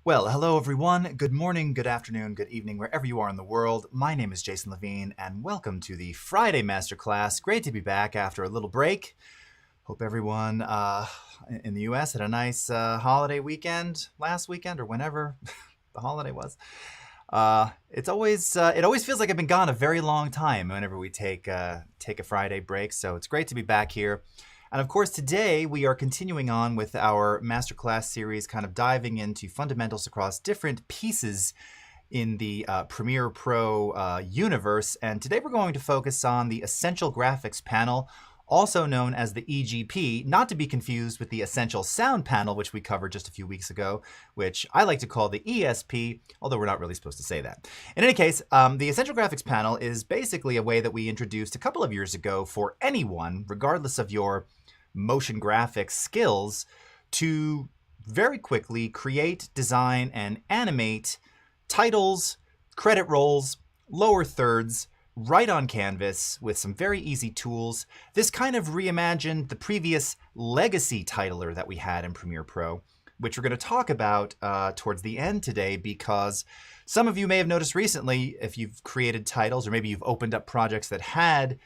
Well, hello everyone. Good morning, good afternoon, good evening, wherever you are in the world. My name is Jason Levine, and welcome to the Friday Masterclass. Great to be back after a little break. Hope everyone in the U.S. had a nice holiday weekend last weekend or whenever the holiday was. It always feels like I've been gone a very long time whenever we take a Friday break. So it's great to be back here. And of course, today we are continuing on with our Masterclass series, kind of diving into fundamentals across different pieces in the Premiere Pro universe. And today we're going to focus on the Essential Graphics panel, also known as the E.G.P, not to be confused with the Essential Sound panel, which we covered just a few weeks ago, which I like to call the ESP, although we're not really supposed to say that. In any case, the Essential Graphics panel is basically a way that we introduced a couple of years ago for anyone, regardless of your motion graphics skills, to very quickly create, design, and animate titles, credit rolls, lower thirds, right on canvas with some very easy tools. This kind of reimagined the previous legacy titler that we had in Premiere Pro, which we're going to talk about towards the end today, because some of you may have noticed recently, if you've created titles or maybe you've opened up projects that had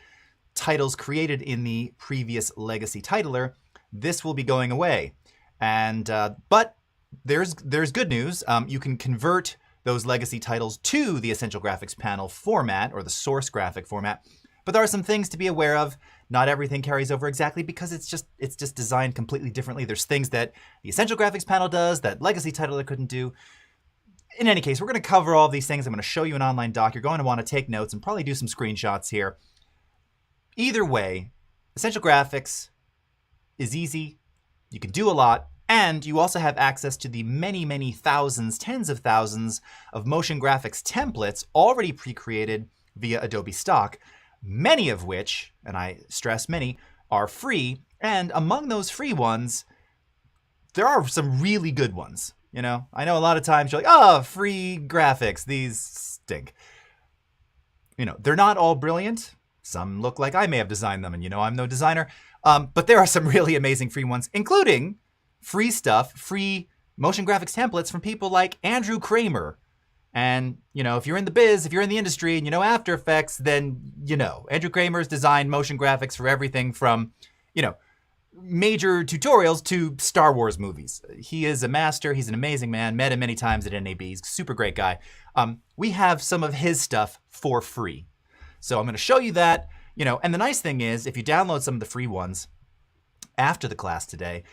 titles created in the previous legacy titler, this will be going away. And but there's good news. You can convert those legacy titles to the Essential Graphics panel format, or the source graphic format. But there are some things to be aware of. Not everything carries over exactly because it's just designed completely differently. There's things that the Essential Graphics panel does that legacy titler couldn't do. In any case, we're going to cover all of these things. I'm going to show you an online doc. You're going to want to take notes and probably do some screenshots here. Either way, Essential Graphics is easy, you can do a lot, and you also have access to the many, many thousands, tens of thousands of motion graphics templates already pre-created via Adobe Stock, many of which, and I stress many, are free. And among those free ones, there are some really good ones. You know, I know a lot of times you're like, oh, free graphics, these stink. You know, they're not all brilliant. Some look like I may have designed them, and you know I'm no designer. But there are some really amazing free ones, including free stuff, free motion graphics templates from people like Andrew Kramer. And, you know, if you're in the biz, if you're in the industry and you know After Effects, then you know. Andrew Kramer's designed motion graphics for everything from, you know, major tutorials to Star Wars movies. He is a master. He's an amazing man. Met him many times at NAB. He's a super great guy. We have some of his stuff for free. So I'm going to show you that, you know, and the nice thing is if you download some of the free ones after the class today,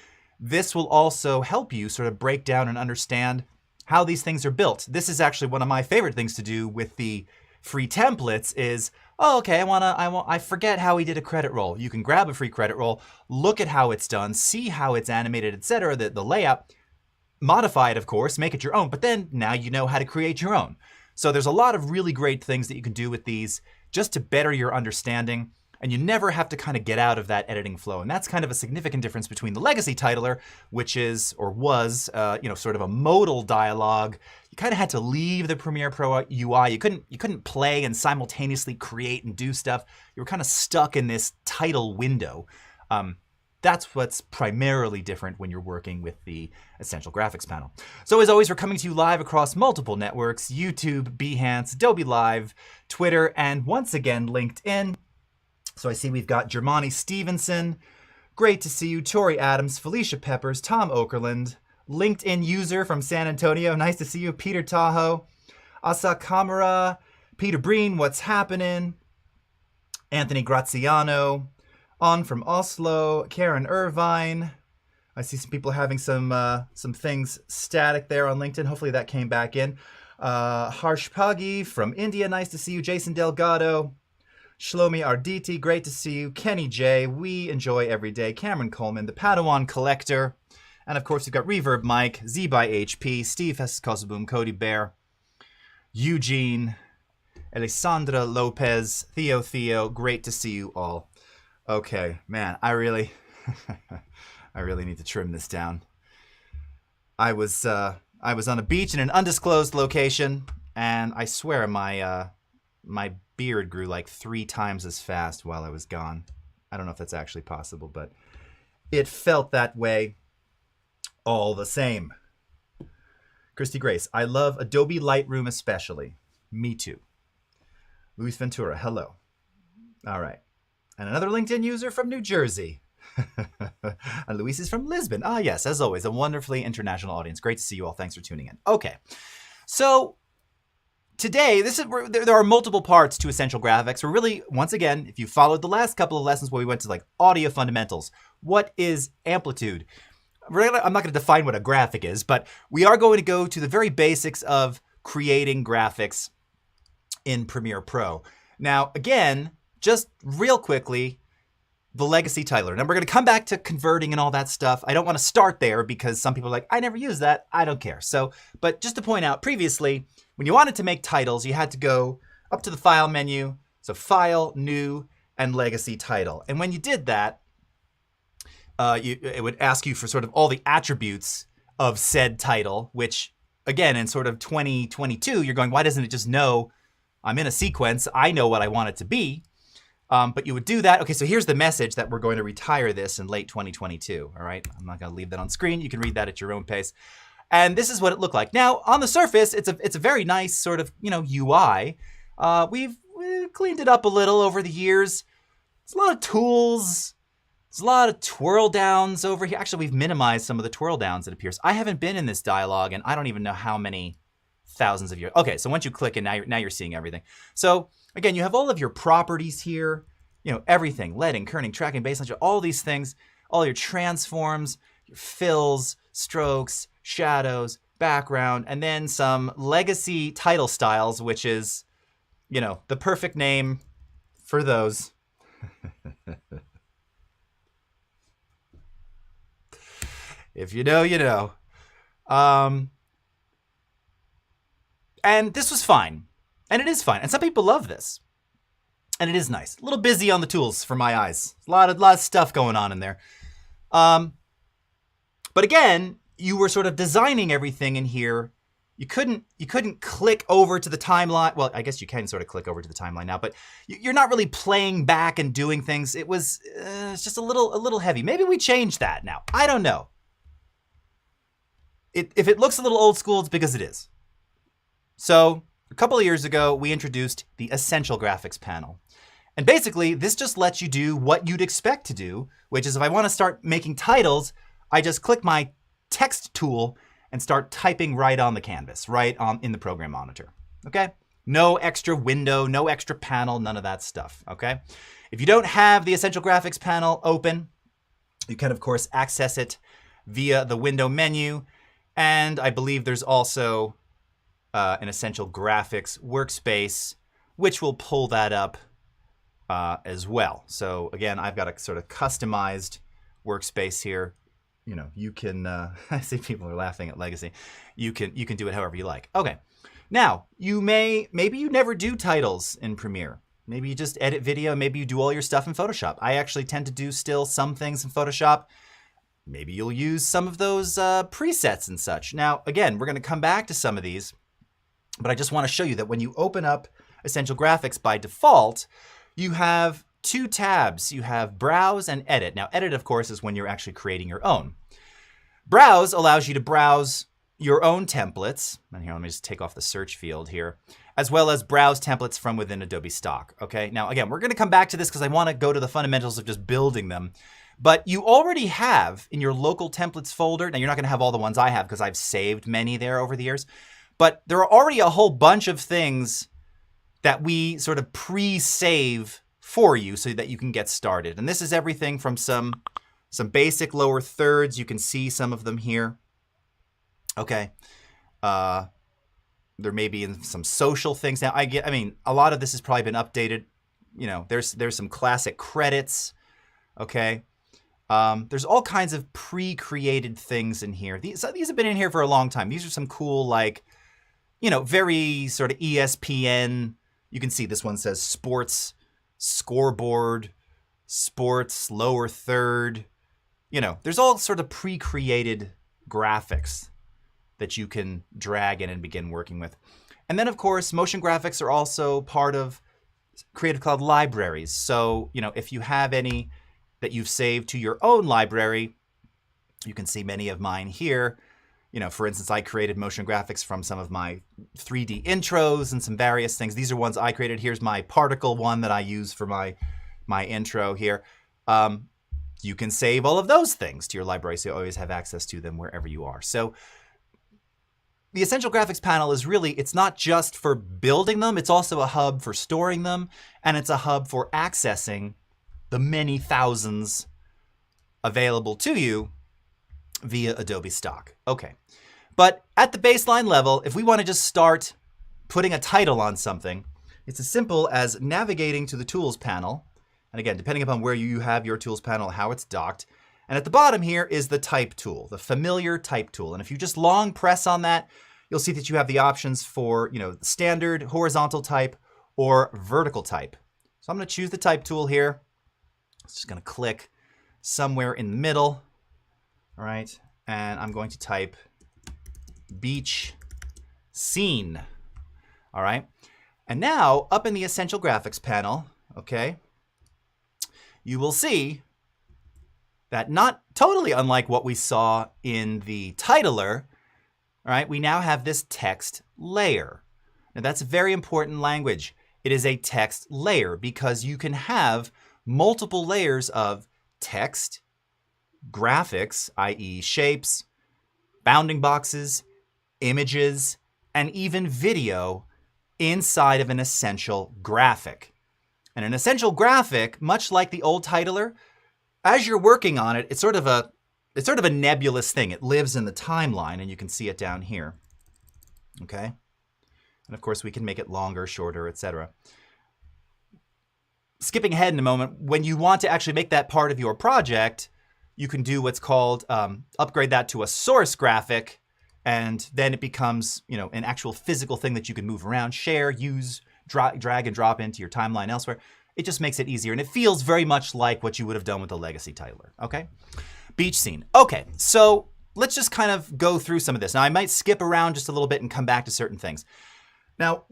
this will also help you sort of break down and understand how these things are built. This is actually one of my favorite things to do with the free templates is, oh, okay, I forget how he did a credit roll. You can grab a free credit roll, look at how it's done, see how it's animated, etc., the layout, modify it, of course, make it your own, but then now you know how to create your own. So there's a lot of really great things that you can do with these just to better your understanding, and you never have to kind of get out of that editing flow. And that's kind of a significant difference between the legacy titler, which is, or was, you know, sort of a modal dialogue. You kind of had to leave the Premiere Pro UI. You couldn't play and simultaneously create and do stuff. You were kind of stuck in this title window. That's what's primarily different when you're working with the Essential Graphics panel. So as always, we're coming to you live across multiple networks: YouTube, Behance, Adobe Live, Twitter, and once again, LinkedIn. So I see we've got Germani Stevenson. Great to see you. Tori Adams, Felicia Peppers, Tom Okerlund, LinkedIn user from San Antonio. Nice to see you. Peter Tahoe, Asa Kamara, Peter Breen, what's happening? Anthony Graziano. On from Oslo, Karen Irvine. I see some people having some things static there on LinkedIn. Hopefully that came back in. Harsh Pagi from India, nice to see you. Jason Delgado. Shlomi Arditi, great to see you. Kenny J, we enjoy every day. Cameron Coleman, the Padawan Collector. And of course, we've got Reverb Mike, Z by HP, Steve Hesskosaboom, Cody Bear, Eugene, Alessandra Lopez, Theo, great to see you all. Okay, man, I really need to trim this down. I was on a beach in an undisclosed location, and I swear my beard grew like 3 times as fast while I was gone. I don't know if that's actually possible, but it felt that way all the same. Christy Grace, I love Adobe Lightroom especially. Me too. Luis Ventura, hello. All right. And another LinkedIn user from New Jersey. And Luis is from Lisbon. Ah, yes, as always, a wonderfully international audience. Great to see you all. Thanks for tuning in. Okay. So today, there are multiple parts to Essential Graphics. We're really, once again, if you followed the last couple of lessons where we went to like audio fundamentals, what is amplitude? I'm not going to define what a graphic is, but we are going to go to the very basics of creating graphics in Premiere Pro. Now, again, just real quickly, the legacy titler. Now, we're going to come back to converting and all that stuff. I don't want to start there because some people are like, I never use that. I don't care. So, but just to point out, previously, when you wanted to make titles, you had to go up to the File menu. So File, New, and Legacy Title. And when you did that, it would ask you for sort of all the attributes of said title, which, again, in sort of 2022, you're going, why doesn't it just know I'm in a sequence? I know what I want it to be. But you would do that. Okay, so here's the message that we're going to retire this in late 2022. All right, I'm not going to leave that on screen. You can read that at your own pace. And this is what it looked like. Now, on the surface, it's a very nice sort of, UI. We've cleaned it up a little over the years. There's a lot of tools. There's a lot of twirl downs over here. Actually, we've minimized some of the twirl downs, it appears. I haven't been in this dialogue, and I don't even know how many thousands of years. Okay, so once you click, and now you're seeing everything. So again, you have all of your properties here. Everything, leading, kerning, tracking, baseline, all these things, all your transforms, your fills, strokes, shadows, background, and then some legacy title styles, which is, the perfect name for those. If you know, you know. And this was fine. And it is fine. And some people love this. And it is nice. A little busy on the tools for my eyes. A lot of stuff going on in there. But again, you were sort of designing everything in here. You couldn't click over to the timeline. Well, I guess you can sort of click over to the timeline now, but you're not really playing back and doing things. It's just a little heavy. Maybe we change that now. I don't know. If it looks a little old school, it's because it is. So a couple of years ago, we introduced the Essential Graphics panel. And basically, this just lets you do what you'd expect to do, which is if I want to start making titles, I just click my text tool and start typing right on the canvas, in the program monitor, okay? No extra window, no extra panel, none of that stuff, okay? If you don't have the Essential Graphics panel open, you can, of course, access it via the window menu. And I believe there's also an Essential Graphics workspace, which will pull that up as well. So again, I've got a sort of customized workspace here. You can, I see people are laughing at Legacy. You can do it however you like. Okay. Now, maybe you never do titles in Premiere. Maybe you just edit video. Maybe you do all your stuff in Photoshop. I actually tend to do still some things in Photoshop. Maybe you'll use some of those presets and such. Now, again, we're going to come back to some of these, but I just want to show you that when you open up Essential Graphics by default, you have two tabs. You have Browse and Edit. Now, Edit, of course, is when you're actually creating your own. Browse allows you to browse your own templates. And here, let me just take off the search field here, as well as browse templates from within Adobe Stock. Okay, now, again, we're going to come back to this because I want to go to the fundamentals of just building them. But you already have in your local templates folder, now you're not going to have all the ones I have because I've saved many there over the years, but there are already a whole bunch of things that we sort of pre-save for you so that you can get started. And this is everything from some basic lower thirds. You can see some of them here. Okay. There may be some social things. Now, I mean, a lot of this has probably been updated. There's some classic credits. Okay. There's all kinds of pre-created things in here. These have been in here for a long time. These are some cool, very sort of ESPN. You can see this one says sports, scoreboard, sports, lower third. There's all sort of pre-created graphics that you can drag in and begin working with. And then, of course, motion graphics are also part of Creative Cloud libraries. So, if you have any that you've saved to your own library, you can see many of mine here. You know, for instance, I created motion graphics from some of my 3D intros and some various things. These are ones I created. Here's my particle one that I use for my intro here. You can save all of those things to your library, so you always have access to them wherever you are. So the Essential Graphics panel is really, it's not just for building them, it's also a hub for storing them, and it's a hub for accessing the many thousands available to you via Adobe Stock. Okay, but at the baseline level, if we want to just start putting a title on something, it's as simple as navigating to the Tools panel. And again, depending upon where you have your Tools panel, how it's docked. And at the bottom here is the Type tool, the familiar Type tool. And if you just long press on that, you'll see that you have the options for, you know, standard, horizontal type, or vertical type. So I'm going to choose the Type tool here. It's just going to click somewhere in the middle. All right, and I'm going to type beach scene. All right, and now up in the Essential Graphics panel, okay, you will see that not totally unlike what we saw in the titler, all right, we now have this text layer. Now that's a very important language. It is a text layer because you can have multiple layers of text, graphics, i.e. shapes, bounding boxes, images, and even video inside of an essential graphic. And an essential graphic, much like the old titler, as you're working on it, it's sort of a nebulous thing. It lives in the timeline, and you can see it down here. Okay? And of course, we can make it longer, shorter, etc. Skipping ahead in a moment, when you want to actually make that part of your project, you can do what's called upgrade that to a source graphic, and then it becomes, you know, an actual physical thing that you can move around, share, use, drag and drop into your timeline elsewhere. It just makes it easier, and it feels very much like what you would have done with the legacy titler. Okay, beach scene. Okay, so let's just kind of go through some of this. Now I might skip around just a little bit and come back to certain things. Now,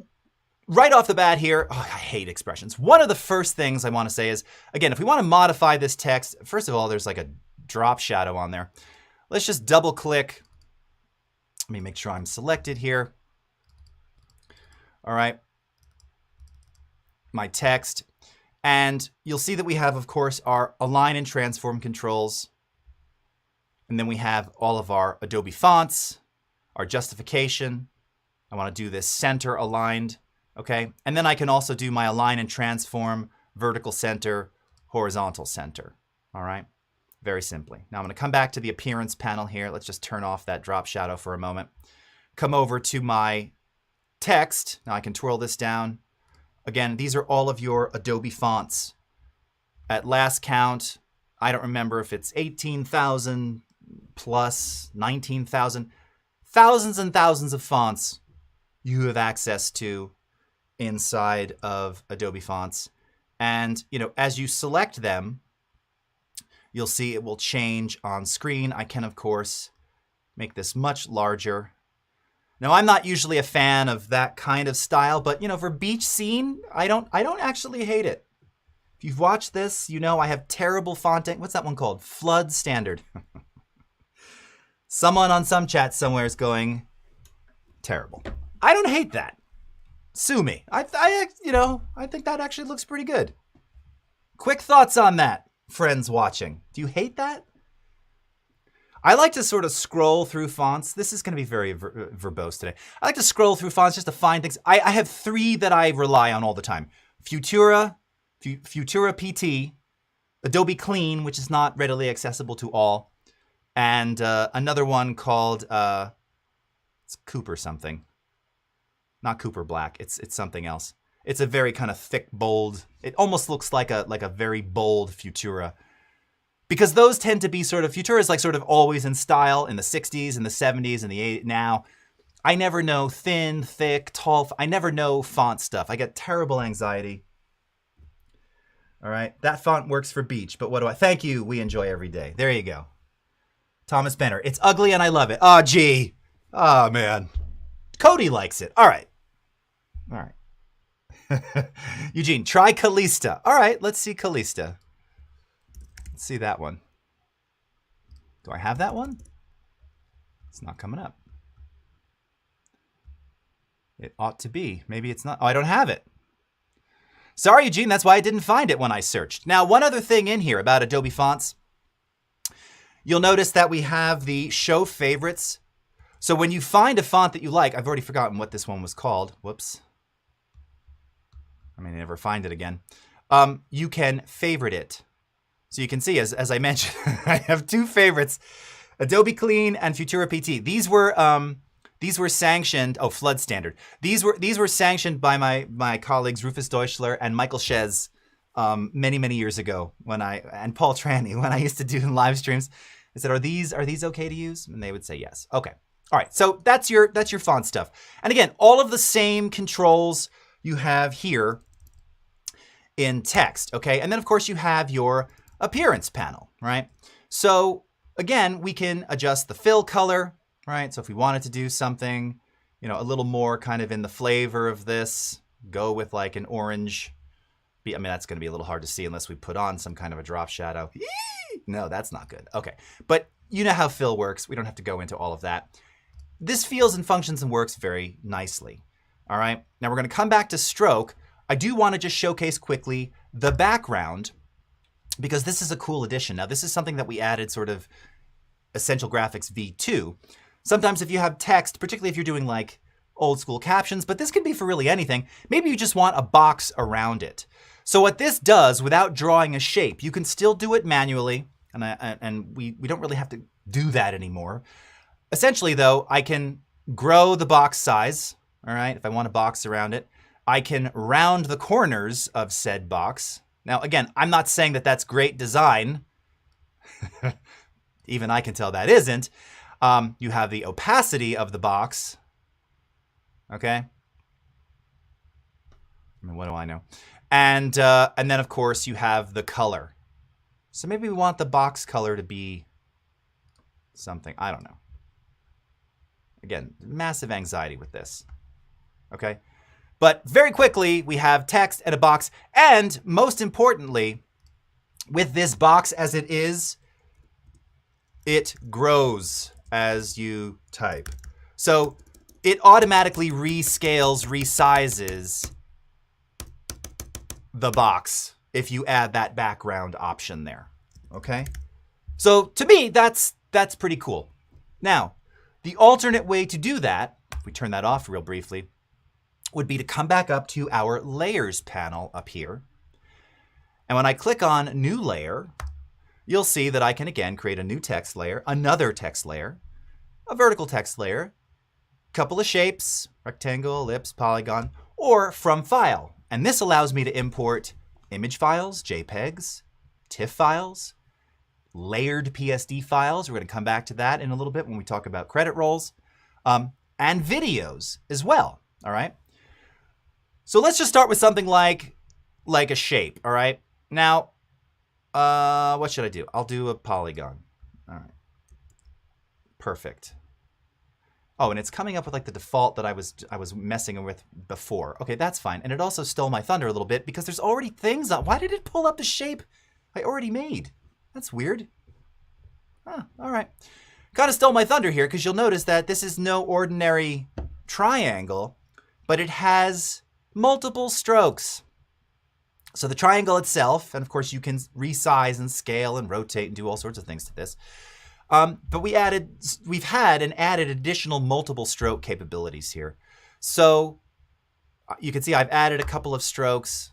right off the bat here, oh, I hate expressions. One of the first things I want to say is, again, if we want to modify this text, first of all, there's like a drop shadow on there. Let's just double click. Let me make sure I'm selected here. All right, my text. And you'll see that we have, of course, our align and transform controls. And then we have all of our Adobe fonts, our justification. I want to do this center aligned, okay? And then I can also do my align and transform, vertical center, horizontal center, all right? Very simply. Now I'm going to come back to the appearance panel here. Let's just turn off that drop shadow for a moment. Come over to my text. Now I can twirl this down. Again, these are all of your Adobe fonts. At last count, I don't remember if it's 18,000 plus 19,000. Thousands and thousands of fonts you have access to inside of Adobe Fonts. And, you know, as you select them, you'll see it will change on screen. I can, of course, make this much larger. Now, I'm not usually a fan of that kind of style, but, you know, for beach scene, I don't actually hate it. If you've watched this, you know I have terrible fonting. What's that one called? Flood standard. Someone on some chat somewhere is going, terrible. I don't hate that. Sue me. I think that actually looks pretty good. Quick thoughts on that, friends watching. Do you hate that? I like to sort of scroll through fonts. This is going to be very verbose today. I like to scroll through fonts just to find things. I have three that I rely on all the time. Futura PT, Adobe Clean, which is not readily accessible to all, and another one called it's Cooper something. Not Cooper Black. It's something else. It's a very kind of thick, bold. It almost looks like a very bold Futura. Because those tend to be sort of, Futura is like sort of always in style in the 60s and the 70s and the 80s. Now, I never know thin, thick, tall. I never know font stuff. I get terrible anxiety. All right, that font works for beach, but what do I, thank you, we enjoy every day. There you go. Thomas Benner, it's ugly and I love it. Oh, gee. Oh, man. Cody likes it. All right. All right. Eugene, try Callista. All right, let's see Callista. Let's see that one. Do I have that one? It's not coming up. It ought to be. Maybe it's not. Oh, I don't have it. Sorry, Eugene, that's why I didn't find it when I searched. Now, one other thing in here about Adobe Fonts. You'll notice that we have the Show Favorites. So when you find a font that you like, I've already forgotten what this one was called. Whoops. I may never find it again. You can favorite it. So you can see, as I mentioned, I have two favorites, Adobe Clean and Futura PT. These were sanctioned. Oh, Flood Standard. These were sanctioned by my colleagues Rufus Deutschler and Michael Shez many years ago and Paul Tranny when I used to do live streams. I said, are these okay to use? And they would say yes. Okay. All right. So that's your font stuff. And again, all of the same controls you have here in text. Okay. And then of course you have your appearance panel, right? So again, we can adjust the fill color, right? So if we wanted to do something, a little more kind of in the flavor of this, go with like an orange. I mean, that's going to be a little hard to see unless we put on some kind of a drop shadow. No, that's not good. Okay. But you know how fill works. We don't have to go into all of that. This feels and functions and works very nicely. All right. Now we're going to come back to stroke. I do want to just showcase quickly the background because this is a cool addition. Now, this is something that we added sort of Essential Graphics V2. Sometimes if you have text, particularly if you're doing like old school captions, but this can be for really anything, maybe you just want a box around it. So what this does without drawing a shape, you can still do it manually, and we don't really have to do that anymore. Essentially though, I can grow the box size, all right, if I want a box around it. I can round the corners of said box. Now, again, I'm not saying that that's great design. Even I can tell that isn't. You have the opacity of the box. Okay. I mean, what do I know? And then, of course, you have the color. So maybe we want the box color to be something. I don't know. Again, massive anxiety with this. Okay. But very quickly, we have text and a box. And most importantly, with this box as it is, it grows as you type. So it automatically rescales, resizes the box if you add that background option there. Okay? So to me, that's pretty cool. Now, the alternate way to do that, if we turn that off real briefly, would be to come back up to our layers panel up here. And when I click on new layer, you'll see that I can again create a new text layer, another text layer, a vertical text layer, couple of shapes, rectangle, ellipse, polygon, or from file. And this allows me to import image files, JPEGs, TIFF files, layered PSD files. We're going to come back to that in a little bit when we talk about credit rolls, and videos as well. All right. So let's just start with something like a shape. All right. Now, what should I do? I'll do a polygon. All right. Perfect. Oh, and it's coming up with like the default that I was messing with before. Okay, that's fine. And it also stole my thunder a little bit because there's already things on. Why did it pull up the shape I already made? That's weird. Huh, all right. Kind of stole my thunder here because you'll notice that this is no ordinary triangle, but it has multiple strokes. So the triangle itself, and of course you can resize and scale and rotate and do all sorts of things to this. But we've had and added additional multiple stroke capabilities here. So you can see I've added a couple of strokes.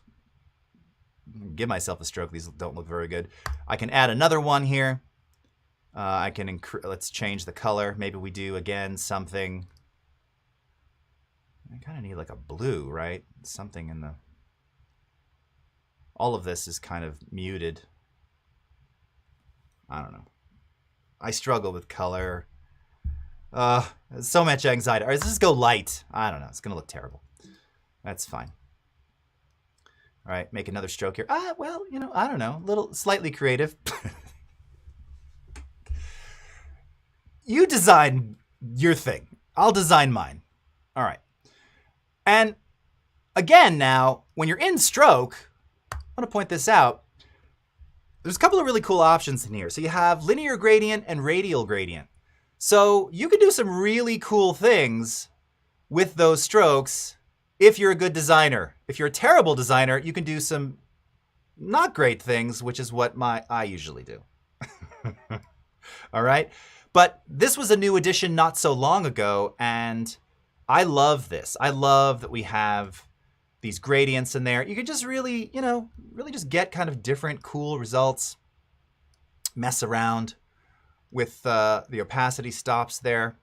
Give myself a stroke. These don't look very good. I can add another one here. I can let's change the color. Maybe we do again something. I kind of need like a blue, right? Something in the. All of this is kind of muted. I don't know. I struggle with color. So much anxiety. All right, let's just go light. I don't know. It's going to look terrible. That's fine. All right, make another stroke here. Well, I don't know. A little slightly creative. You design your thing. I'll design mine. All right. And again, now, when you're in stroke, I want to point this out. There's a couple of really cool options in here. So you have linear gradient and radial gradient. So you can do some really cool things with those strokes if you're a good designer. If you're a terrible designer, you can do some not great things, which is what I usually do. All right? But this was a new addition not so long ago, and I love this. I love that we have these gradients in there. You can just really, really just get kind of different cool results. Mess around with the opacity stops there.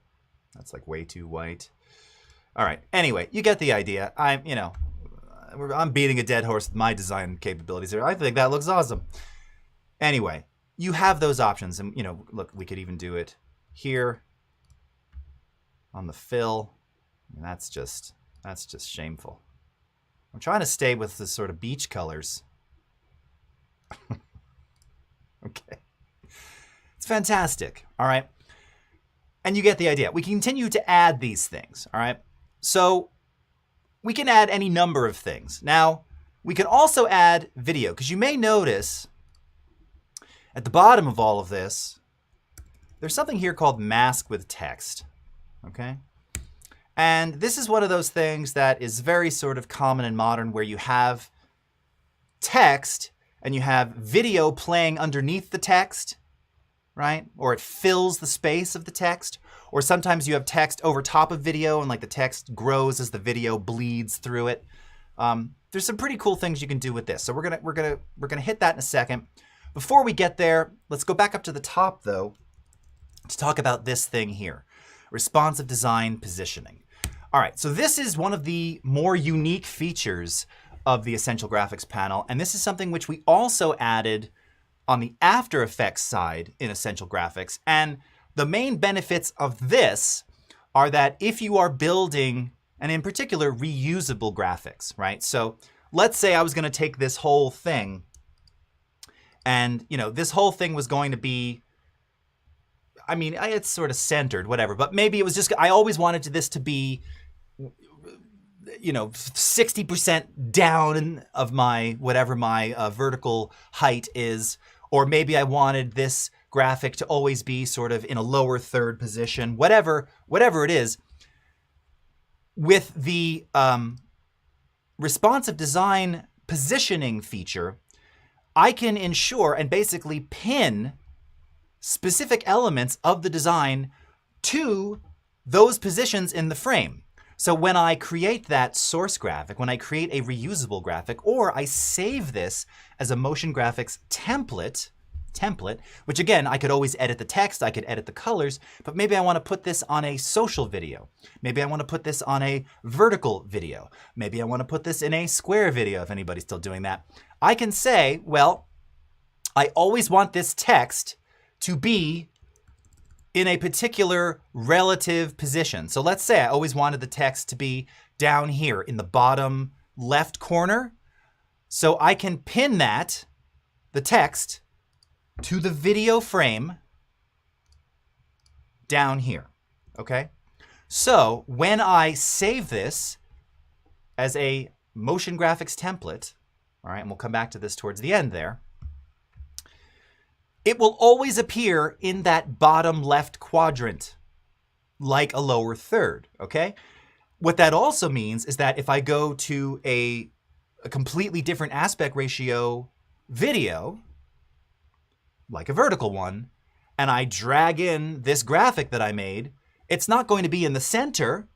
That's like way too white. All right. Anyway, you get the idea. I'm beating a dead horse with my design capabilities here. I think that looks awesome. Anyway, you have those options, and look, we could even do it here on the fill. And that's just shameful. I'm trying to stay with the sort of beach colors. Okay. It's fantastic, all right? And you get the idea. We continue to add these things, all right? So we can add any number of things. Now, we can also add video, because you may notice at the bottom of all of this, there's something here called mask with text, okay? And this is one of those things that is very sort of common and modern, where you have text and you have video playing underneath the text, right? Or it fills the space of the text. Or sometimes you have text over top of video and like the text grows as the video bleeds through it. There's some pretty cool things you can do with this. So we're gonna hit that in a second. Before we get there, let's go back up to the top though to talk about this thing here, responsive design positioning. All right, so this is one of the more unique features of the Essential Graphics panel, and this is something which we also added on the After Effects side in Essential Graphics. And the main benefits of this are that if you are building, and in particular, reusable graphics, right? So let's say I was going to take this whole thing, and this whole thing was going to be, I mean, it's sort of centered, whatever, but maybe it was just, I always wanted this to be 60% down of my, whatever my vertical height is, or maybe I wanted this graphic to always be sort of in a lower third position, whatever it is. With the responsive design positioning feature, I can ensure and basically pin specific elements of the design to those positions in the frame. So when I create that source graphic, when I create a reusable graphic, or I save this as a motion graphics template, which again, I could always edit the text, I could edit the colors, but maybe I want to put this on a social video. Maybe I want to put this on a vertical video. Maybe I want to put this in a square video, if anybody's still doing that. I can say, well, I always want this text to be in a particular relative position. So let's say I always wanted the text to be down here in the bottom left corner. So I can pin that, the text, to the video frame down here, okay? So when I save this as a motion graphics template, all right, and we'll come back to this towards the end there, it will always appear in that bottom left quadrant, like a lower third, okay? What that also means is that if I go to a completely different aspect ratio video, like a vertical one, and I drag in this graphic that I made, it's not going to be in the center.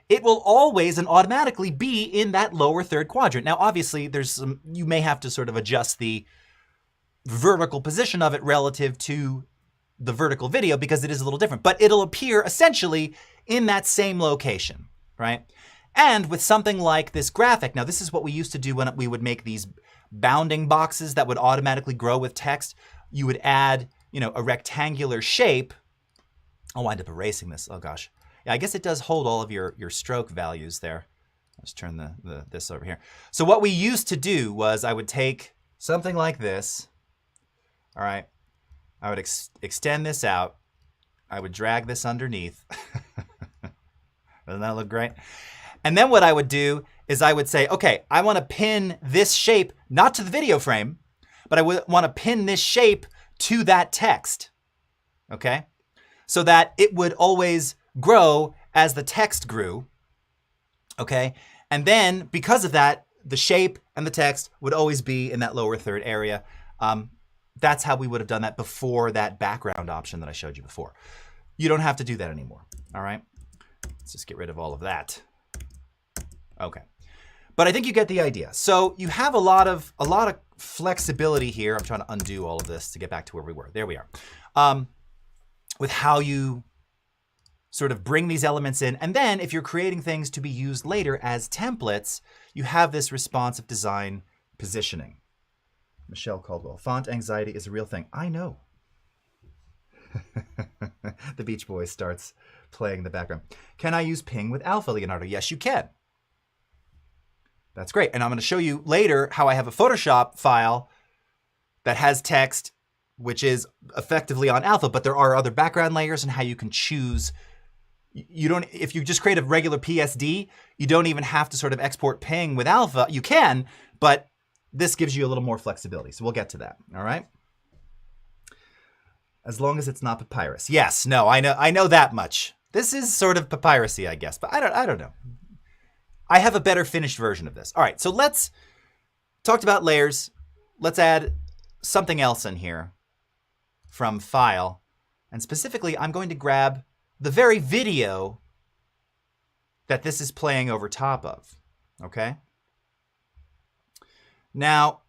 It will always and automatically be in that lower third quadrant. Now, obviously, you may have to sort of adjust the vertical position of it relative to the vertical video because it is a little different, but it'll appear essentially in that same location, right? And with something like this graphic, now this is what we used to do when we would make these bounding boxes that would automatically grow with text. You would add, a rectangular shape. I'll wind up erasing this. Oh gosh. Yeah, I guess it does hold all of your stroke values there. Let's turn this over here. So what we used to do was I would take something like this. All right, I would extend this out. I would drag this underneath. Doesn't that look great? And then what I would do is I would say, okay, I want to pin this shape, not to the video frame, but I would want to pin this shape to that text, okay? so that it would always grow as the text grew, okay? And then because of that, the shape and the text would always be in that lower third area. That's how we would have done that before that background option that I showed you before. You don't have to do that anymore, all right? Let's just get rid of all of that. Okay. But I think you get the idea. So you have a lot of flexibility here. I'm trying to undo all of this to get back to where we were. There we are. With how you sort of bring these elements in. And then if you're creating things to be used later as templates, you have this responsive design positioning. Michelle Caldwell, font anxiety is a real thing. I know. The Beach Boys starts playing in the background. Can I use ping with alpha, Leonardo? Yes, you can. That's great. And I'm going to show you later how I have a Photoshop file that has text, which is effectively on alpha, but there are other background layers and how you can choose. You don't, if you just create a regular PSD, you don't even have to sort of export ping with alpha. You can, but this gives you a little more flexibility. So we'll get to that. All right. As long as it's not papyrus. Yes, no, I know that much. This is sort of papyrusy, I guess, but I don't know. I have a better finished version of this. All right, so let's talked about layers. Let's add something else in here from file. And specifically, I'm going to grab the very video that this is playing over top of, okay? Now,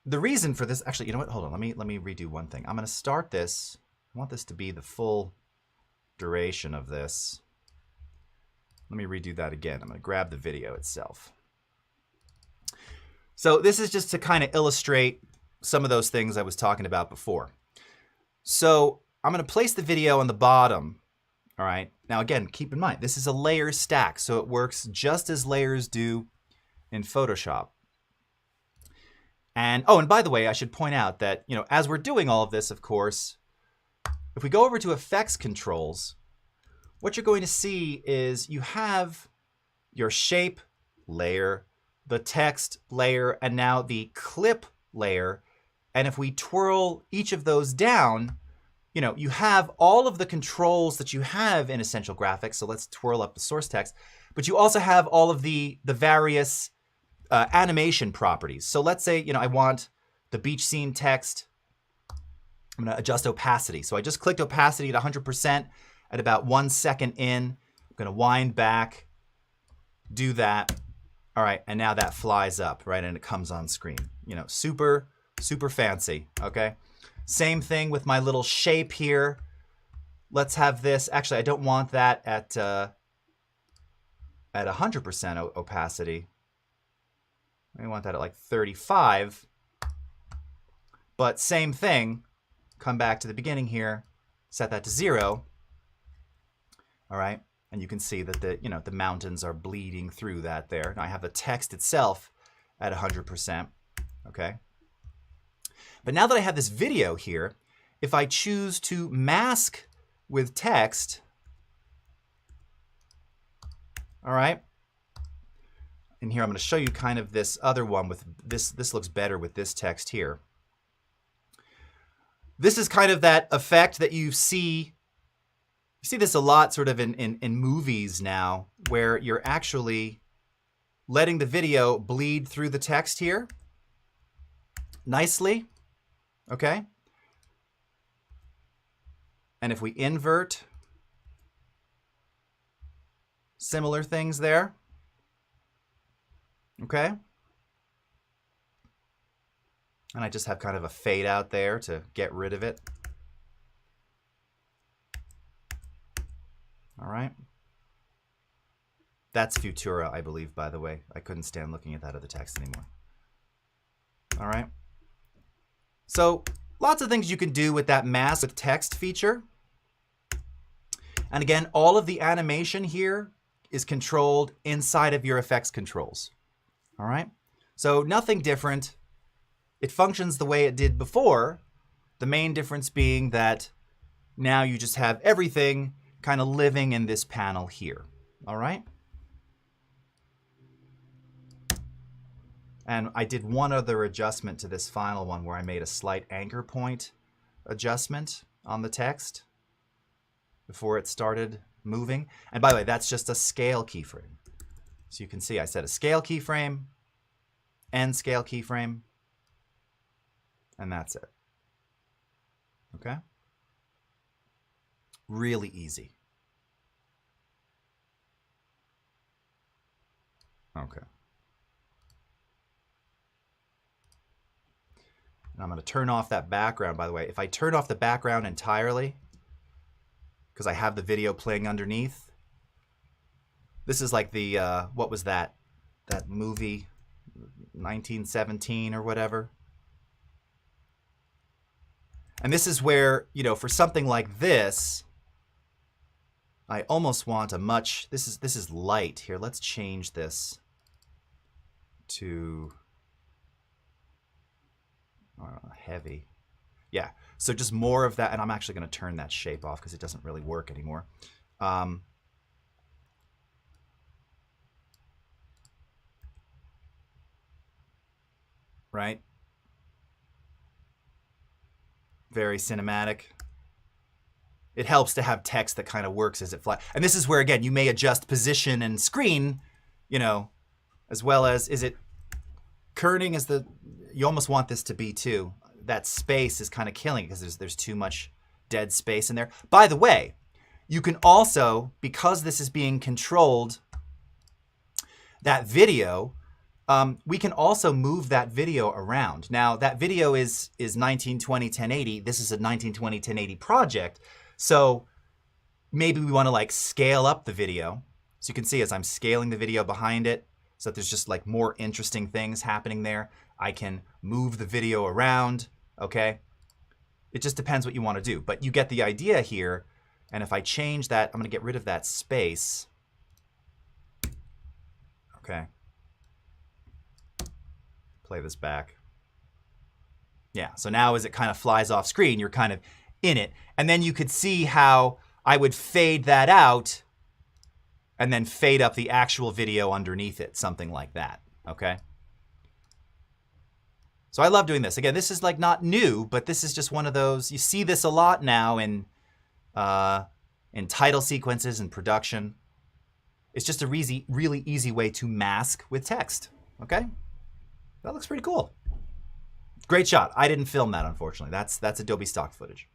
the reason for this, actually, you know what? Hold on, let me redo one thing. I'm going to start this. I want this to be the full duration of this. Let me redo that again. I'm going to grab the video itself. So this is just to kind of illustrate some of those things I was talking about before. So I'm going to place the video on the bottom. All right. Now, again, keep in mind, this is a layer stack, so it works just as layers do in Photoshop. And, oh, and by the way, I should point out that, you know, as we're doing all of this, of course, if we go over to effects controls, what you're going to see is you have your shape layer, the text layer, and now the clip layer. And if we twirl each of those down, you know, you have all of the controls that you have in Essential Graphics. So let's twirl up the source text. But you also have all of the various animation properties. So let's say, you know, I want the beach scene text. I'm going to adjust opacity. So I just clicked opacity at 100%. At about 1 second in, I'm going to wind back, do that. All right, and now that flies up, right, and it comes on screen. You know, super, super fancy, okay? Same thing with my little shape here. Let's have this. Actually, I don't want that at 100% opacity. I want that at like 35. But same thing, come back to the beginning here, set that to 0. All right, and you can see that the mountains are bleeding through that there. Now I have the text itself at 100%, okay? But now that I have this video here, if I choose to mask with text, all right, and here I'm going to show you kind of this other one with this looks better with this text here. This is kind of that effect that you see. You see this a lot sort of in movies now, where you're actually letting the video bleed through the text here nicely, okay? And if we invert, similar things there, okay? And I just have kind of a fade out there to get rid of it. All right. That's Futura, I believe, by the way. I couldn't stand looking at that other text anymore. All right. So lots of things you can do with that mask with text feature. And again, all of the animation here is controlled inside of your effects controls. All right. So nothing different. It functions the way it did before. The main difference being that now you just have everything kind of living in this panel here, all right? And I did one other adjustment to this final one where I made a slight anchor point adjustment on the text. before it started moving. And by the way, that's just a scale keyframe. So you can see I set a scale keyframe, end scale keyframe, and that's it. Okay? Really easy. Okay. And I'm going to turn off that background, by the way. If I turn off the background entirely, because I have the video playing underneath, this is like the, what was that? That movie, 1917 or whatever. And this is where, you know, for something like this, I almost want a much, this is light here. Let's change this to heavy. Yeah, so just more of that, and I'm actually going to turn that shape off because it doesn't really work anymore. Right? Very cinematic. It helps to have text that kind of works as it flies. And this is where, again, you may adjust position and screen, you know, as well as, is it kerning as the, you almost want this to be too. That space is kind of killing it because there's too much dead space in there. By the way, you can also, because this is being controlled, that video, we can also move that video around. Now, that video is 1920 1080. This is a 1920 1080 project. So maybe we want to like scale up the video. So you can see as I'm scaling the video behind it, so that there's just like more interesting things happening there. I can move the video around, okay? It just depends what you want to do, but you get the idea here. And if I change that, I'm going to get rid of that space. Okay. Play this back. Yeah, so now as it kind of flies off screen, you're kind of in it. And then you could see how I would fade that out and then fade up the actual video underneath it, something like that, okay? So I love doing this. Again, this is like not new, but this is just one of those, you see this a lot now in title sequences and production. It's just a really easy way to mask with text, okay? That looks pretty cool. Great shot. I didn't film that, unfortunately. That's Adobe stock footage.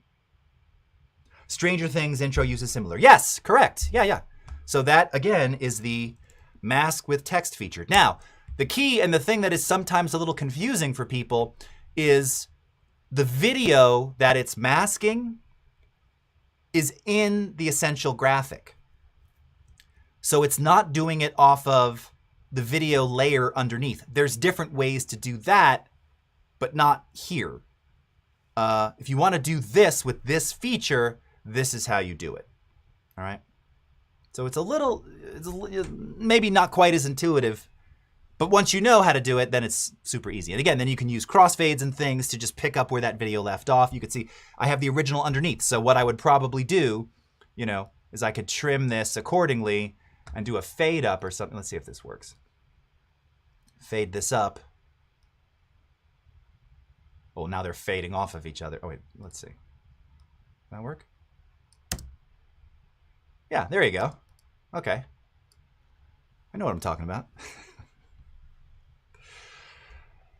Stranger Things intro uses similar. Yes, correct. Yeah. So that, again, is the mask with text feature. Now, the key and the thing that is sometimes a little confusing for people is the video that it's masking is in the essential graphic. So it's not doing it off of the video layer underneath. There's different ways to do that, but not here. If you want to do this with this feature, this is how you do it. All right. So it's maybe not quite as intuitive, but once you know how to do it, then it's super easy. And again, then you can use crossfades and things to just pick up where that video left off. You can see I have the original underneath. So what I would probably do, you know, is I could trim this accordingly and do a fade up or something. Let's see if this works. Fade this up. Oh, now they're fading off of each other. Oh, wait, let's see. Does that work? Yeah, there you go. Okay. I know what I'm talking about.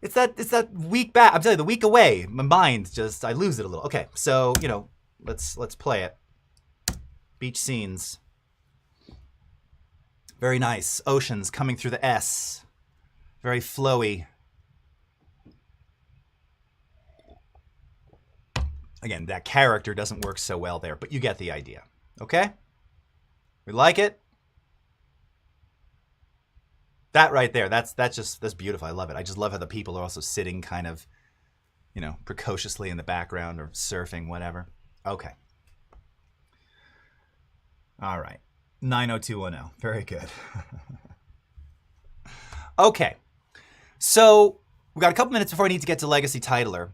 It's that week back. I'm telling you, the week away. My mind just, I lose it a little. Okay, so, you know, let's play it. Beach scenes. Very nice. Oceans coming through the S. Very flowy. Again, that character doesn't work so well there, but you get the idea. Okay? We like it? That right there, that's beautiful. I love it. I just love how the people are also sitting kind of, you know, precociously in the background or surfing, whatever. Okay. All right. 90210. Very good. Okay. So we've got a couple minutes before I need to get to Legacy Titler.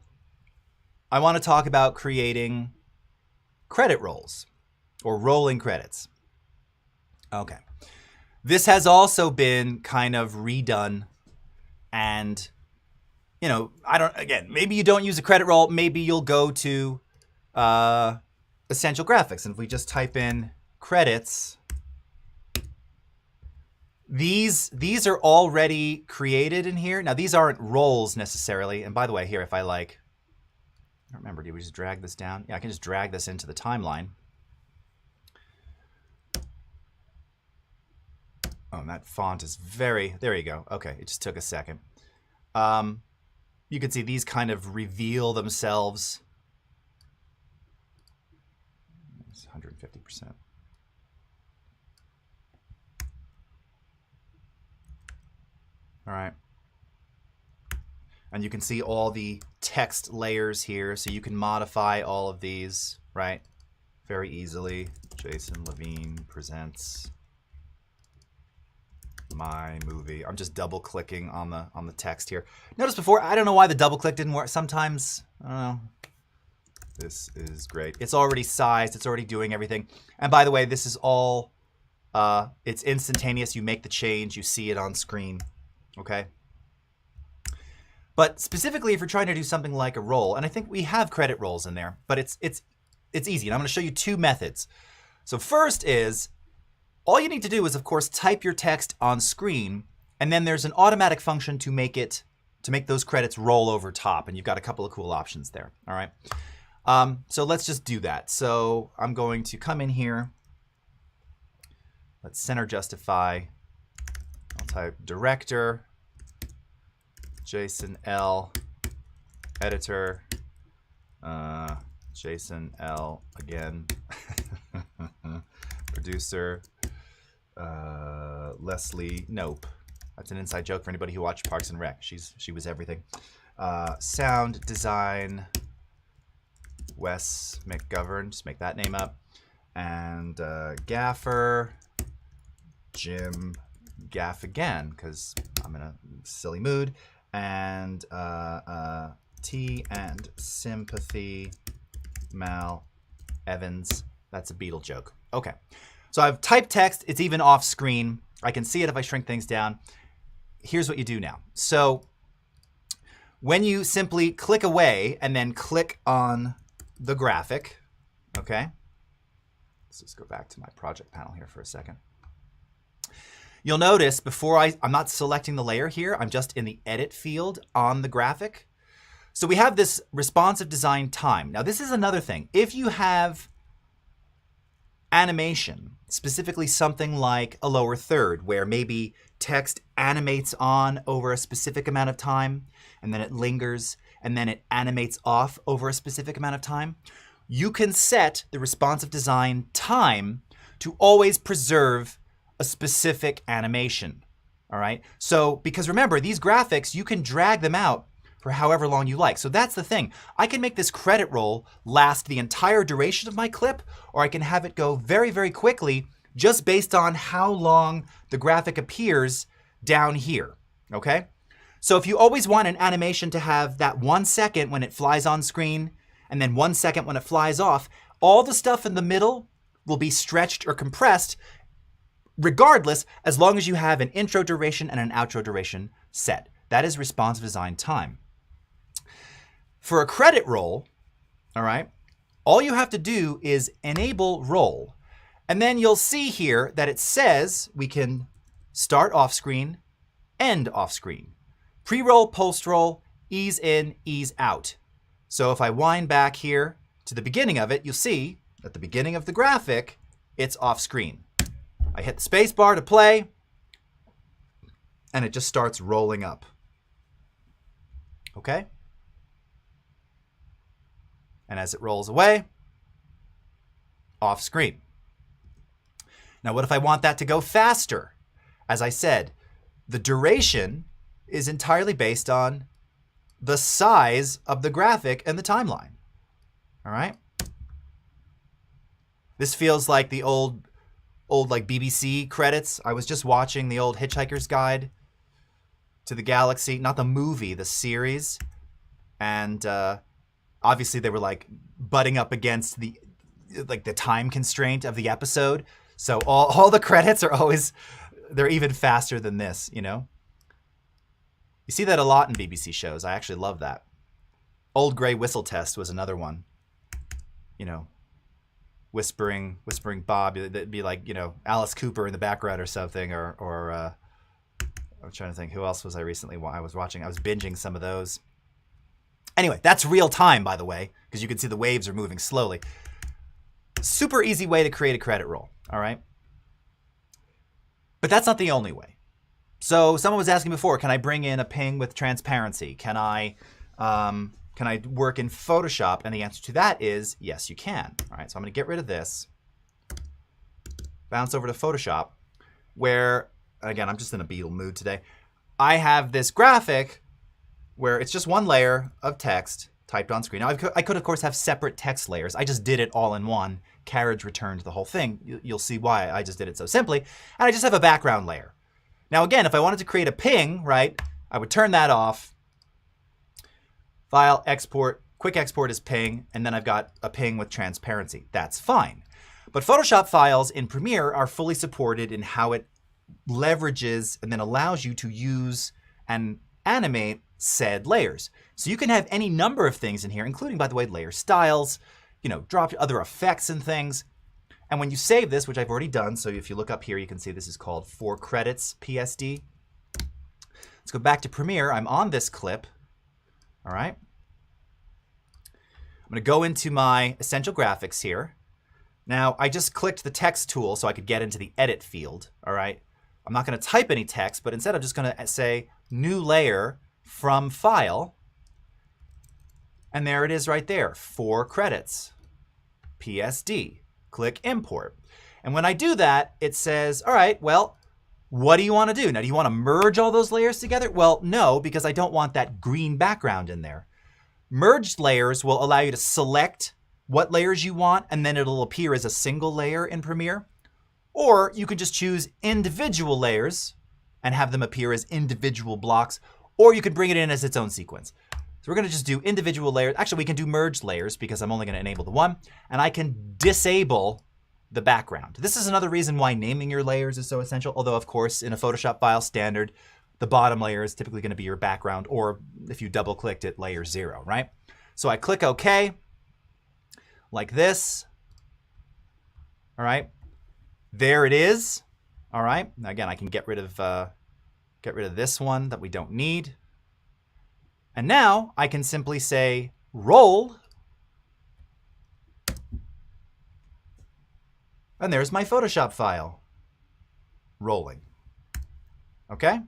I want to talk about creating credit rolls or rolling credits. Okay. This has also been kind of redone and, you know, again, maybe you don't use a credit roll. Maybe you'll go to essential graphics. And if we just type in credits, these are already created in here. Now, these aren't roles necessarily. And by the way, here, if I like, I don't remember, do we just drag this down? Yeah, I can just drag this into the timeline. Oh, and that font is very, there you go. Okay, it just took a second. You can see these kind of reveal themselves. It's 150%. All right. And you can see all the text layers here, so you can modify all of these, right? Very easily. Jason Levine presents my movie. I'm just double clicking on the text here. Notice before, I don't know why the double click didn't work. Sometimes, I don't know. This is great. It's already sized. It's already doing everything. And by the way, this is all, it's instantaneous. You make the change. You see it on screen. Okay. But specifically, if you're trying to do something like a role, and I think we have credit roles in there, but it's easy. And I'm going to show you two methods. So first is, all you need to do is, of course, type your text on screen, and then there's an automatic function to make those credits roll over top, and you've got a couple of cool options there. All right. So let's just do that. So I'm going to come in here. Let's center justify. I'll type director, Jason L, editor, Jason L again, producer, Leslie Nope. That's an inside joke for anybody who watched Parks and Rec. She was everything. Sound design, Wes McGovern, just make that name up. And gaffer, Jim Gaff again, because I'm in a silly mood. And T and sympathy, Mal Evans. That's a Beatle joke. Okay. So I've typed text. It's even off screen. I can see it if I shrink things down. Here's what you do now. So when you simply click away and then click on the graphic, okay? Let's just go back to my project panel here for a second. You'll notice before I'm not selecting the layer here. I'm just in the edit field on the graphic. So we have this responsive design time. Now this is another thing. If you have animation, specifically something like a lower third, where maybe text animates on over a specific amount of time, and then it lingers, and then it animates off over a specific amount of time, you can set the responsive design time to always preserve a specific animation. All right. So, because remember, these graphics, you can drag them out for however long you like. So that's the thing. I can make this credit roll last the entire duration of my clip, or I can have it go very, very quickly just based on how long the graphic appears down here. Okay. So if you always want an animation to have that 1 second when it flies on screen and then 1 second when it flies off, all the stuff in the middle will be stretched or compressed regardless, as long as you have an intro duration and an outro duration set. That is responsive design time. For a credit roll, all right, all you have to do is enable roll. And then you'll see here that it says we can start off screen, end off screen, pre-roll, post-roll, ease in, ease out. So if I wind back here to the beginning of it, you'll see at the beginning of the graphic, it's off screen. I hit the space bar to play, and it just starts rolling up. Okay? And as it rolls away, off screen. Now, what if I want that to go faster? As I said, the duration is entirely based on the size of the graphic and the timeline. All right? This feels like the old like BBC credits. I was just watching the old Hitchhiker's Guide to the Galaxy, not the movie, the series. And obviously they were like butting up against the time constraint of the episode. So all the credits are always, they're even faster than this, you know? You see that a lot in BBC shows. I actually love that. Old Grey Whistle Test was another one. You know, whispering Bob. That'd be like, you know, Alice Cooper in the background or something, or I'm trying to think, who else was I recently I was watching? I was binging some of those. Anyway, that's real time, by the way, because you can see the waves are moving slowly. Super easy way to create a credit roll, all right? But that's not the only way. So someone was asking before, can I bring in a ping with transparency? Can I work in Photoshop? And the answer to that is yes, you can. All right, so I'm going to get rid of this, bounce over to Photoshop, where, again, I'm just in a Beetle mood today. I have this graphic where it's just one layer of text typed on screen. Now, I could, of course, have separate text layers. I just did it all in one. Carriage returned the whole thing. You'll see why I just did it so simply. And I just have a background layer. Now, again, if I wanted to create a ping, right, I would turn that off. File, export, quick export is ping, and then I've got a ping with transparency. That's fine. But Photoshop files in Premiere are fully supported in how it leverages and then allows you to use and animate said layers. So you can have any number of things in here, including, by the way, layer styles, you know, drop other effects and things. And when you save this, which I've already done, so if you look up here, you can see this is called 4 credits PSD. Let's go back to Premiere. I'm on this clip. All right. I'm going to go into my Essential Graphics here. Now, I just clicked the text tool so I could get into the edit field. All right. I'm not going to type any text, but instead I'm just going to say new layer from file. And there it is right there, 4 credits, PSD. Click import. And when I do that, it says, all right, well, what do you want to do? Now, do you want to merge all those layers together? Well, no, because I don't want that green background in there. Merged layers will allow you to select what layers you want, and then it'll appear as a single layer in Premiere. Or you can just choose individual layers and have them appear as individual blocks, or you could bring it in as its own sequence. So we're going to just do individual layers. Actually, we can do merged layers because I'm only going to enable the one, and I can disable the background. This is another reason why naming your layers is so essential, although, of course, in a Photoshop file standard, the bottom layer is typically going to be your background, or if you double-clicked it, layer 0, right? So I click OK, like this. All right. There it is. All right. Now, again, I can get rid of this one that we don't need. And now I can simply say roll. And there's my Photoshop file rolling. Okay? And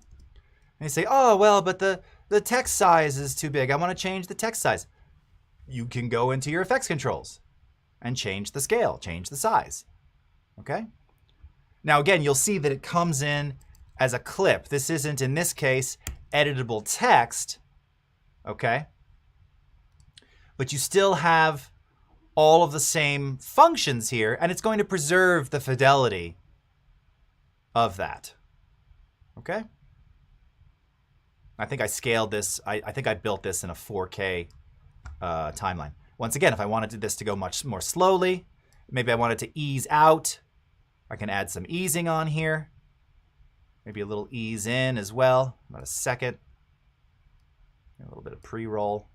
you say, oh, well, but the text size is too big. I want to change the text size. You can go into your effects controls and change the scale, change the size. Okay? Now, again, you'll see that it comes in as a clip. This isn't, in this case, editable text. Okay? But you still have all of the same functions here, and it's going to preserve the fidelity of that. Okay? I think I scaled this. I think I built this in a 4K timeline. Once again, if I wanted this to go much more slowly, maybe I wanted to ease out, I can add some easing on here. Maybe a little ease in as well, about a second. A little bit of pre-roll.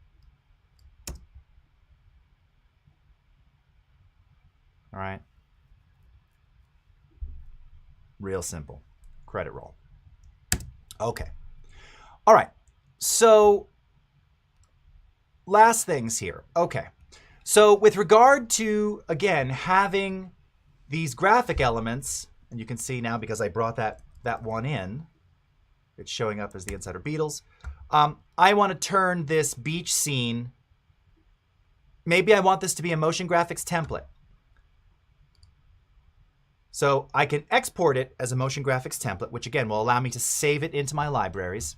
All right. Real simple. Credit roll. Okay. All right. So last things here. Okay. So with regard to, again, having these graphic elements, and you can see now because I brought that one in, it's showing up as the Insider Beatles. I want to turn this beach scene, maybe I want this to be a motion graphics template. So I can export it as a motion graphics template, which again will allow me to save it into my libraries.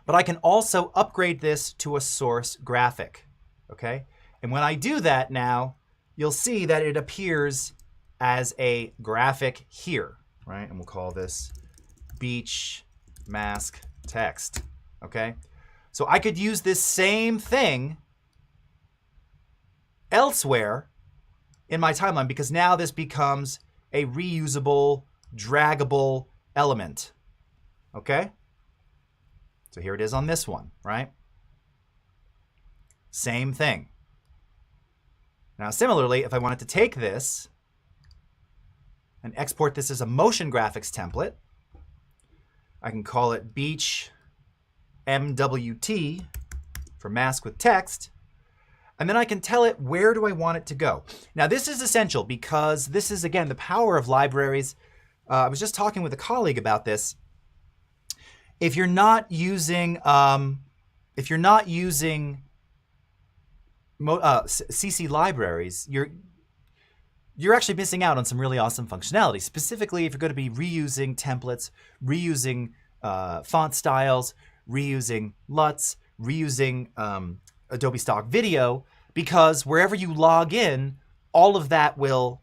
But I can also upgrade this to a source graphic, okay? And when I do that now, you'll see that it appears as a graphic here, right? And we'll call this beach mask text, okay? So I could use this same thing elsewhere in my timeline because now this becomes a reusable, draggable element, okay? So here it is on this one, right? Same thing. Now, similarly, if I wanted to take this and export this as a motion graphics template, I can call it Beach MWT for mask with text, and then I can tell it where do I want it to go. Now, this is essential because this is, again, the power of libraries. I was just talking with a colleague about this. If you're not using CC libraries, you're actually missing out on some really awesome functionality. Specifically, if you're going to be reusing templates, reusing font styles, reusing LUTs, reusing Adobe Stock Video, because wherever you log in, all of that will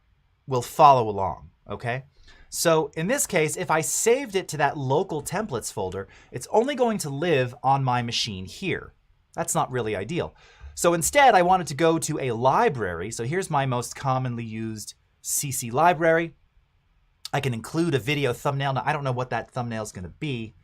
follow along, okay? So in this case, if I saved it to that local templates folder, it's only going to live on my machine here. That's not really ideal. So instead, I wanted to go to a library. So here's my most commonly used CC library. I can include a video thumbnail. Now, I don't know what that thumbnail is going to be.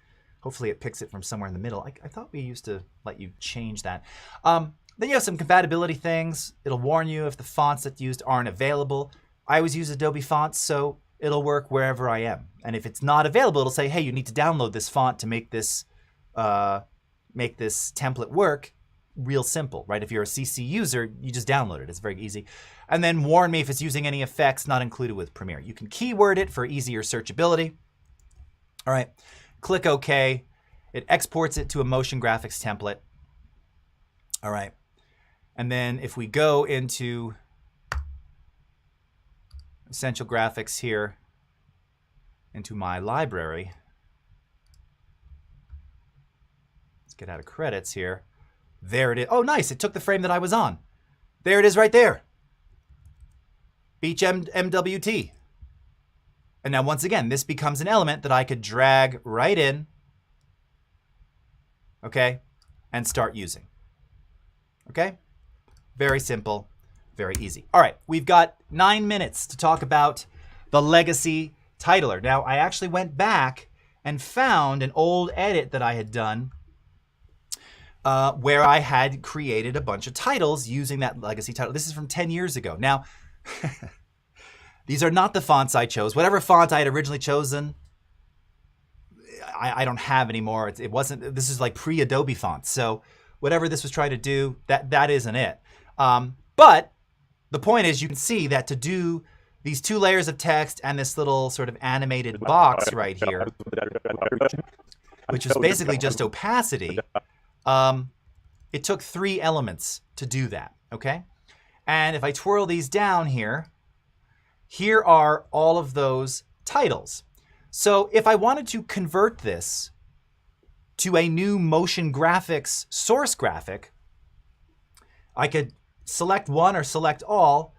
Hopefully it picks it from somewhere in the middle. I thought we used to let you change that. Then you have some compatibility things. It'll warn you if the fonts that you used aren't available. I always use Adobe fonts, so it'll work wherever I am. And if it's not available, it'll say, hey, you need to download this font to make this template work. Real simple, right? If you're a CC user, you just download it. It's very easy. And then warn me if it's using any effects not included with Premiere. You can keyword it for easier searchability. All right, click OK. It exports it to a motion graphics template. All right. And then if we go into Essential Graphics here, into my library, let's get out of credits here. There it is. Oh, nice. It took the frame that I was on. There it is right there. Beach MWT. And now, once again, this becomes an element that I could drag right in, okay, and start using. Okay? Very simple, very easy. All right, we've got 9 minutes to talk about the legacy titler. Now, I actually went back and found an old edit that I had done where I had created a bunch of titles using that legacy title. This is from 10 years ago. Now, these are not the fonts I chose. Whatever font I had originally chosen, I don't have anymore. It wasn't. This is like pre-Adobe fonts. So whatever this was trying to do, that isn't it. But the point is, you can see that to do these 2 layers of text and this little sort of animated box right here, which is basically just opacity, it took 3 elements to do that, okay? And if I twirl these down here, here are all of those titles. So if I wanted to convert this to a new motion graphics source graphic, I could select one or select all,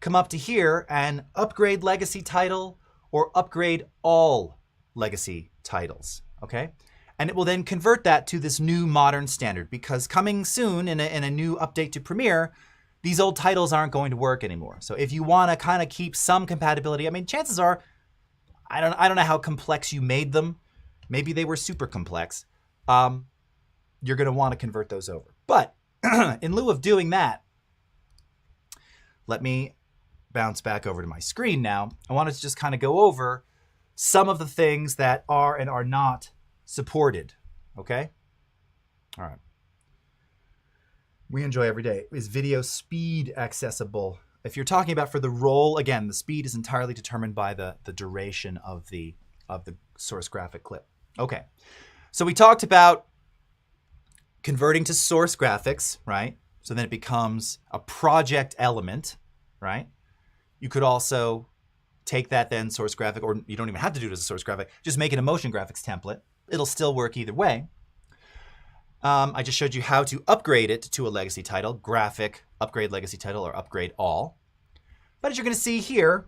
come up to here and upgrade legacy title or upgrade all legacy titles, okay? And it will then convert that to this new modern standard, because coming soon in a new update to Premiere, these old titles aren't going to work anymore. So if you want to kind of keep some compatibility, I mean, chances are, I don't know how complex you made them. Maybe they were super complex. You're going to want to convert those over. But in lieu of doing that, let me bounce back over to my screen now. I wanted to just kind of go over some of the things that are and are not supported, okay? All right. We enjoy every day. Is video speed accessible? If you're talking about for the roll, again, the speed is entirely determined by the duration of the source graphic clip. Okay, so we talked about converting to source graphics, right? So then it becomes a project element, right? You could also take that then source graphic, or you don't even have to do it as a source graphic, just make it a motion graphics template. It'll still work either way. I just showed you how to upgrade it to a legacy title, graphic, upgrade legacy title, or upgrade all. But as you're going to see here,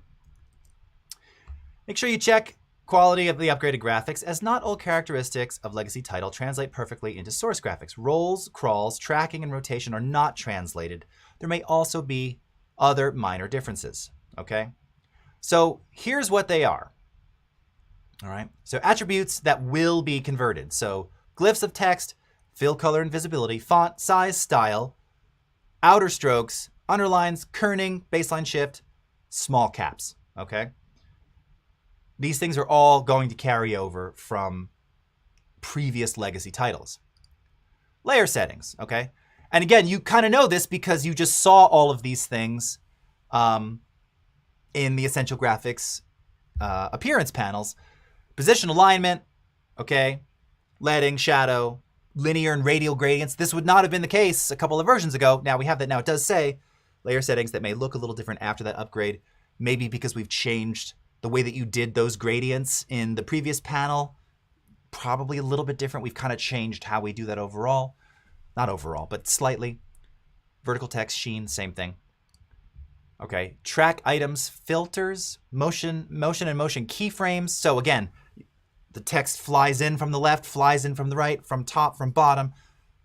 make sure you check quality of the upgraded graphics, as not all characteristics of legacy title translate perfectly into source graphics. Rolls, crawls, tracking, and rotation are not translated. There may also be other minor differences, okay? So here's what they are, all right? So attributes that will be converted. So glyphs of text, fill color and visibility, font, size, style, outer strokes, underlines, kerning, baseline shift, small caps, okay? These things are all going to carry over from previous legacy titles. Layer settings, okay? And again, you kind of know this because you just saw all of these things in the Essential Graphics appearance panels. Position alignment, okay? Leading, shadow, linear and radial gradients. This would not have been the case a couple of versions ago. Now we have that. Now it does say layer settings that may look a little different after that upgrade, maybe because we've changed the way that you did those gradients in the previous panel. Probably a little bit different. We've kind of changed how we do that overall. Not overall, but slightly. Vertical text, sheen, same thing. Okay, track items, filters, motion and motion keyframes. So again, the text flies in from the left, flies in from the right, from top, from bottom.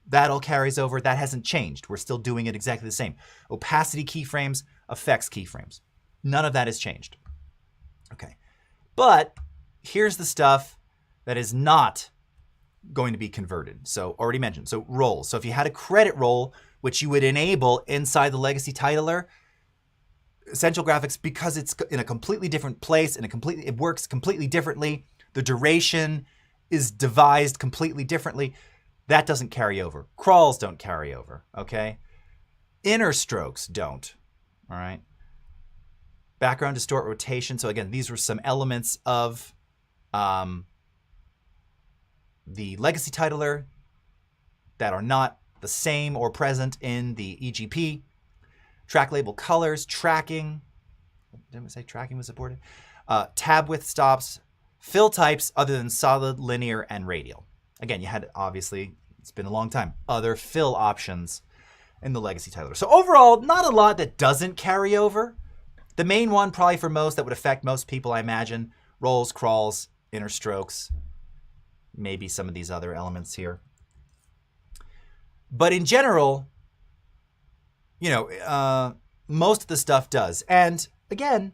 That all carries over. That hasn't changed. We're still doing it exactly the same. Opacity keyframes, effects keyframes. None of that has changed. Okay, but here's the stuff that is not going to be converted. So already mentioned. So roles. So if you had a credit roll, which you would enable inside the legacy titler, Essential Graphics, because it's in a completely different place and it works completely differently. The duration is devised completely differently. That doesn't carry over. Crawls don't carry over, okay? Inner strokes don't, all right? Background, distort, rotation. So again, these were some elements of the legacy titler that are not the same or present in the E.G.P. Track label colors, tracking. Didn't we say tracking was supported? Tab width stops, fill types other than solid, linear, and radial. Again, you had, obviously, it's been a long time, other fill options in the legacy titler. So overall, not a lot that doesn't carry over. The main one, probably for most, that would affect most people, I imagine, rolls, crawls, inner strokes, maybe some of these other elements here. But in general, you know, most of the stuff does. And again,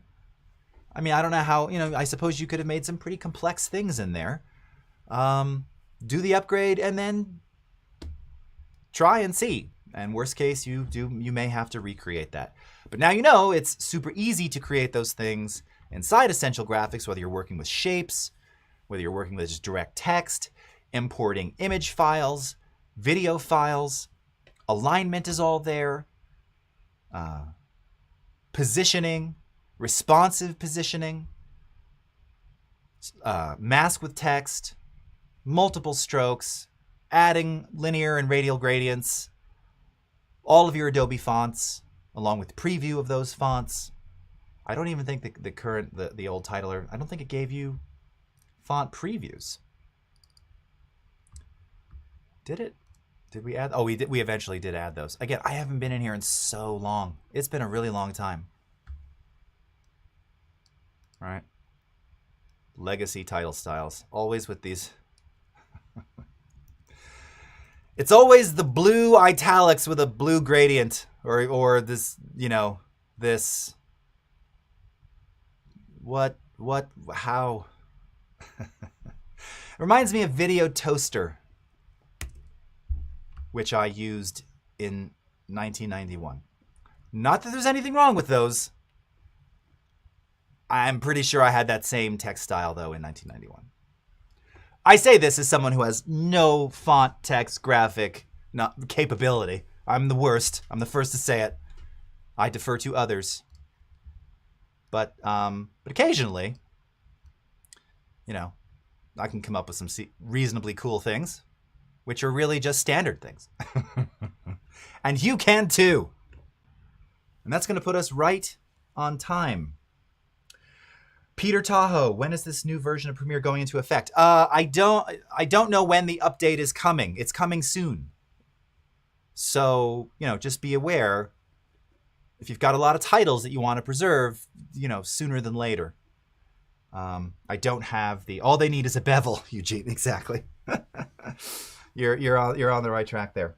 I mean, I don't know how, you know, I suppose you could have made some pretty complex things in there. Do the upgrade and then try and see. And worst case, you may have to recreate that. But now you know it's super easy to create those things inside Essential Graphics, whether you're working with shapes, whether you're working with just direct text, importing image files, video files, alignment is all there. Positioning, responsive positioning, mask with text, multiple strokes, adding linear and radial gradients, all of your Adobe fonts, along with preview of those fonts. I don't even think the old titler, I don't think it gave you font previews. Did it? Did we add? Oh, we did. We eventually did add those. Again, I haven't been in here in so long. It's been a really long time. All right. Legacy title styles. Always with these. It's always the blue italics with a blue gradient, or this, you know, this. What, how? Reminds me of Video Toaster, which I used in 1991. Not that there's anything wrong with those. I'm pretty sure I had that same text style, though, in 1991. I say this as someone who has no font, text, graphic capability. I'm the worst. I'm the first to say it. I defer to others. But occasionally, you know, I can come up with some reasonably cool things, which are really just standard things. And you can too. And that's going to put us right on time. Peter Tahoe, when is this new version of Premiere going into effect? I don't know when the update is coming. It's coming soon. So, you know, just be aware. If you've got a lot of titles that you want to preserve, you know, sooner than later. I don't have all they need is a bevel, Eugene. Exactly. You're on the right track there.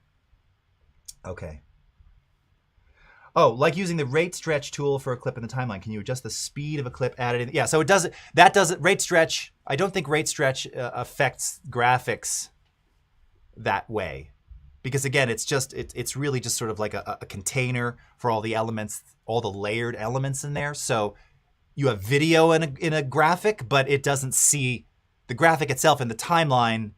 Okay. Oh, like using the rate stretch tool for a clip in the timeline. Can you adjust the speed of a clip added in? Yeah, so it does it. That does it. Rate stretch. I don't think rate stretch affects graphics that way. because again, it's really just sort of like a container for all the elements, all the layered elements in there. So you have video in a graphic, but it doesn't see the graphic itself in the timeline.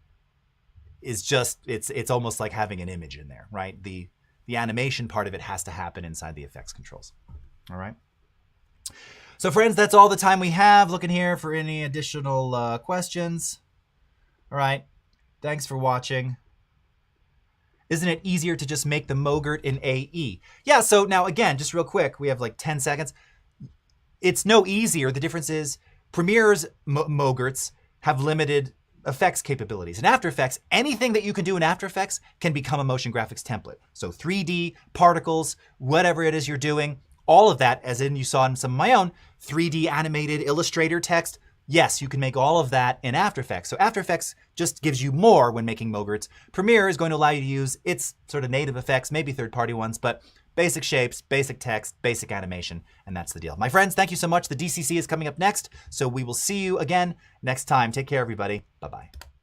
Is just it's almost like having an image in there, right? The animation part of it has to happen inside the effects controls. All right. So friends, that's all the time we have. Looking here for any additional questions. All right. Thanks for watching. Isn't it easier to just make the MOGRT in AE? Yeah, so now again, just real quick, we have like 10 seconds. It's no easier. The difference is Premiere's MOGRTs have limited effects capabilities. In After Effects, anything that you can do in After Effects can become a motion graphics template. So 3D, particles, whatever it is you're doing, all of that, as in you saw in some of my own, 3D animated Illustrator text, yes, you can make all of that in After Effects. So After Effects just gives you more when making MOGRTs. Premiere is going to allow you to use its sort of native effects, maybe third-party ones, but basic shapes, basic text, basic animation, and that's the deal. My friends, thank you so much. The DCC is coming up next, so we will see you again next time. Take care, everybody. Bye-bye.